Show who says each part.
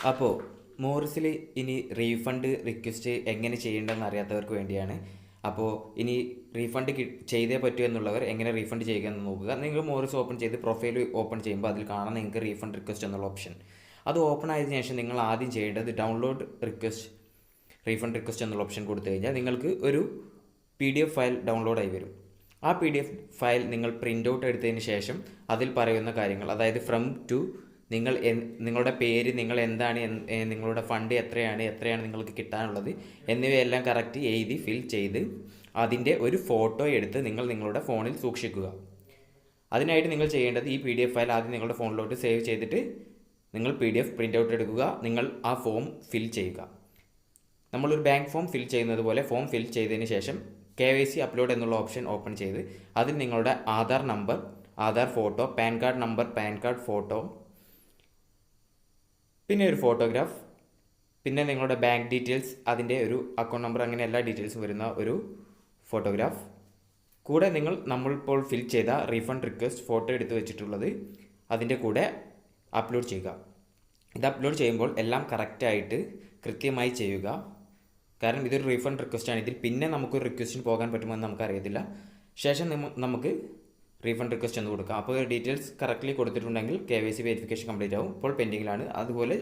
Speaker 1: അപ്പോൾ മോറിസിൽ ഇനി refund request എങ്ങനെ ചെയ്യേണ്ടതെന്ന് അറിയാത്തവർക്ക് വേണ്ടിയാണ്. അപ്പോൾ ഇനി റീഫണ്ട് ചെയ്തേ പറ്റൂ എന്നുള്ളവർ എങ്ങനെ റീഫണ്ട് ചെയ്യുക എന്ന് നോക്കുക. നിങ്ങൾ മോറിസ് ഓപ്പൺ ചെയ്ത് പ്രൊഫൈൽ ഓപ്പൺ ചെയ്യുമ്പോൾ അതിൽ കാണാൻ നിങ്ങൾക്ക് റീഫണ്ട് റിക്വസ്റ്റ് എന്നുള്ള ഓപ്ഷൻ. അത് ഓപ്പൺ ആയതിനു ശേഷം നിങ്ങൾ ആദ്യം ചെയ്യേണ്ടത് ഡൗൺലോഡ് റീഫണ്ട് റിക്വസ്റ്റ് എന്നുള്ള ഓപ്ഷൻ കൊടുത്തു കഴിഞ്ഞാൽ നിങ്ങൾക്ക് ഒരു PDF ഫയൽ ഡൗൺലോഡ് ആയി വരും. ആ PDF ഫയൽ നിങ്ങൾ പ്രിൻ്റ് ഔട്ട് എടുത്തതിന് ശേഷം അതിൽ പറയുന്ന കാര്യങ്ങൾ, അതായത് ഫ്രം ടു നിങ്ങളുടെ പേര്, നിങ്ങൾ എന്താണ്, നിങ്ങളുടെ ഫണ്ട് എത്രയാണ് നിങ്ങൾക്ക് കിട്ടാനുള്ളത് എന്നിവയെല്ലാം കറക്റ്റ് എഴുതി ഫിൽ ചെയ്ത് അതിൻ്റെ ഒരു ഫോട്ടോ എടുത്ത് നിങ്ങൾ നിങ്ങളുടെ ഫോണിൽ സൂക്ഷിക്കുക. അതിനായിട്ട് നിങ്ങൾ ചെയ്യേണ്ടത് ഈ PDF ഫയൽ ആദ്യം നിങ്ങളുടെ ഫോണിലോട്ട് സേവ് ചെയ്തിട്ട് നിങ്ങൾ PDF പ്രിൻ്റ് ഔട്ട് എടുക്കുക. നിങ്ങൾ ആ ഫോം ഫിൽ ചെയ്യുക. നമ്മളൊരു ബാങ്ക് ഫോം ഫിൽ ചെയ്യുന്നത് പോലെ ഫോം ഫിൽ ചെയ്തതിന് ശേഷം KYC അപ്ലോഡ് എന്നുള്ള ഓപ്ഷൻ ഓപ്പൺ ചെയ്ത് അതിൽ നിങ്ങളുടെ Aadhaar number, Aadhaar photo, pan card number, pan card photo, പിന്നെ ഒരു ഫോട്ടോഗ്രാഫ്, പിന്നെ നിങ്ങളുടെ ബാങ്ക് ഡീറ്റെയിൽസ്, അതിൻ്റെ ഒരു അക്കൗണ്ട് നമ്പർ, അങ്ങനെ എല്ലാ ഡീറ്റെയിൽസും വരുന്ന ഒരു ഫോട്ടോഗ്രാഫ്, കൂടെ നമ്മളിപ്പോൾ ഫിൽ ചെയ്ത റീഫണ്ട് റിക്വസ്റ്റ് ഫോട്ടോ എടുത്ത് വെച്ചിട്ടുള്ളത് അതിൻ്റെ കൂടെ അപ്ലോഡ് ചെയ്യുക. ഇത് അപ്ലോഡ് ചെയ്യുമ്പോൾ എല്ലാം കറക്റ്റായിട്ട് കൃത്യമായി ചെയ്യുക. കാരണം ഇതൊരു റീഫണ്ട് റിക്വസ്റ്റാണ്. ഇതിൽ പിന്നെ നമുക്കൊരു റിക്വസ്റ്റിന് പോകാൻ പറ്റുമെന്ന് നമുക്കറിയത്തില്ല. ശേഷം നമുക്ക് റീഫണ്ട് റിക്വസ്റ്റ് എന്ന് കൊടുക്കാം. അപ്പോൾ ഡീറ്റെയിൽസ് കറക്റ്റ്ലി കൊടുത്തിട്ടുണ്ടെങ്കിൽ KYC വെരിഫിക്കേഷൻ കംപ്ലീറ്റ് ആവും. ഇപ്പോൾ പെൻഡിങ്ങിലാണ്. അതുപോലെ